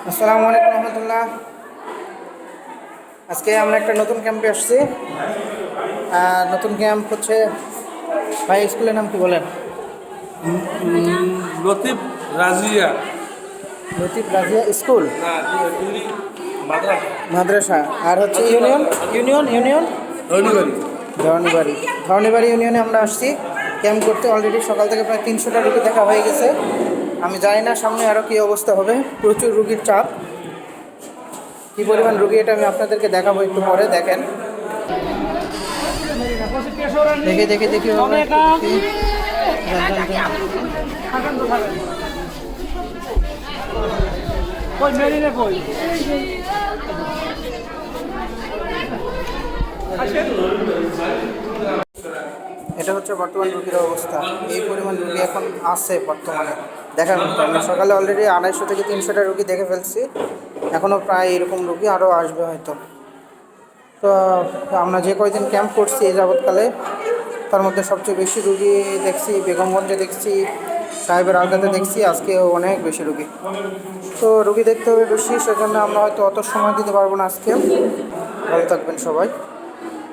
আসসালামু আলাইকুম রহমতুল্লাহ। আজকে আমরা একটা নতুন ক্যাম্পে আসছি। নতুন ক্যাম্প হচ্ছে, ভাই স্কুলের নাম কি বলেন? লতিফ রাজিয়া। লতিফ রাজিয়া স্কুল, না, মাদ্রাসা। মাদ্রাসা। আর হচ্ছে ইউনিয়ন ইউনিয়ন ইউনিয়ন ধন্যবাদ। ধরণীবাড়ি। ধরণীবাড়ি ইউনিয়নে আমরা আসছি ক্যাম্প করতে। অলরেডি সকাল থেকে প্রায় 300টা রুগী দেখা হয়ে গেছে। আমি জানি না সামনে আরও কী অবস্থা হবে। প্রচুর রুগীর চাপ, কী পরিমাণ রুগী এটা আমি আপনাদেরকে দেখাবো একটু পরে। দেখেন, দেখে দেখে দেখি এটা হচ্ছে বর্তমান রুগীর অবস্থা। এই পরিমাণ রুগী এখন আছে বর্তমানে দেখার মতো। আমরা সকালে অলরেডি 250 থেকে 300টা রুগী দেখে ফেলছি। এখনও প্রায় এরকম রুগী আরও আসবে হয়তো। তো আমরা যে কয়দিন ক্যাম্প করছি এই যাবৎকালে, তার মধ্যে সবচেয়ে বেশি রুগী দেখছি বেগমগঞ্জে, দেখছি সাহেবের আলগাতে, দেখছি আজকেও অনেক বেশি রুগী। তো রুগী দেখতে হবে বেশি, সেজন্য আমরা হয়তো অত সময় দিতে পারবো না আজকে। ভালো থাকবেন সবাই।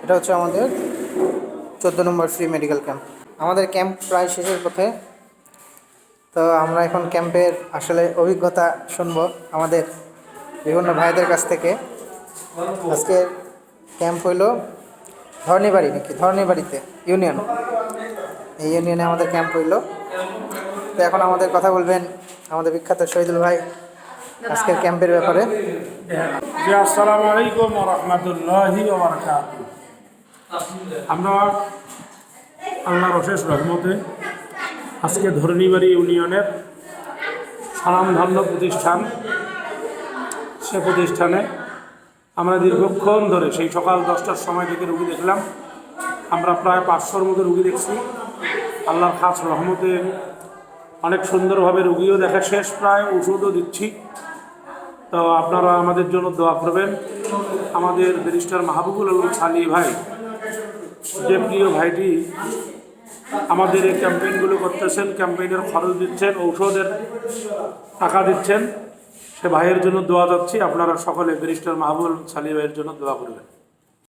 এটা হচ্ছে আমাদের 14 নম্বর ফ্রি মেডিকেল ক্যাম্প। আমাদের ক্যাম্প প্রায় শেষের পথে। তো আমরা এখন ক্যাম্পের আসলে অভিজ্ঞতা শুনবো আমাদের বিভিন্ন ভাইদের কাছ থেকে। আজকের ক্যাম্প হইল ধরণীবাড়ি, নাকি ধরণীবাড়িতে ইউনিয়ন, এই ইউনিয়নে আমাদের ক্যাম্প হইল। তো এখন আমাদের কথা বলবেন আমাদের বিখ্যাত শহীদুল ভাই আজকের ক্যাম্পের ব্যাপারে। জি, আসসালামু আলাইকুম ওয়া রাহমাতুল্লাহি ওয়া বারাকাতুহু। আমরা আল্লাহর অশেষ রহমতে আজকে ধরণীবাড়ি ইউনিয়নের স্বনামধন্য প্রতিষ্ঠান, সে প্রতিষ্ঠানে আমরা দীর্ঘক্ষণ ধরে সেই সকাল 10টার সময় থেকে রুগী দেখলাম। আমরা প্রায় 500-র মতো রুগী দেখছি। আল্লাহর খাস রহমতে অনেক সুন্দরভাবে রুগীও দেখা শেষ, প্রায় ওষুধও দিচ্ছি। তো আপনারা আমাদের জন্য দোয়া করবেন। আমাদের ব্যারিস্টার মাহবুবুল আলম সালি ভাই, যে প্রিয় ভাইটি আমাদের এই ক্যাম্পেইনগুলো করতেছেন, ক্যাম্পেইনের খরচ দিচ্ছেন, ঔষধের টাকা দিচ্ছেন, সে ভাইয়ের জন্য দোয়া যাচ্ছি। আপনারা সকলে ব্যারিস্টার মাহবুবুল সালি ভাইয়ের জন্য দোয়া করবেন।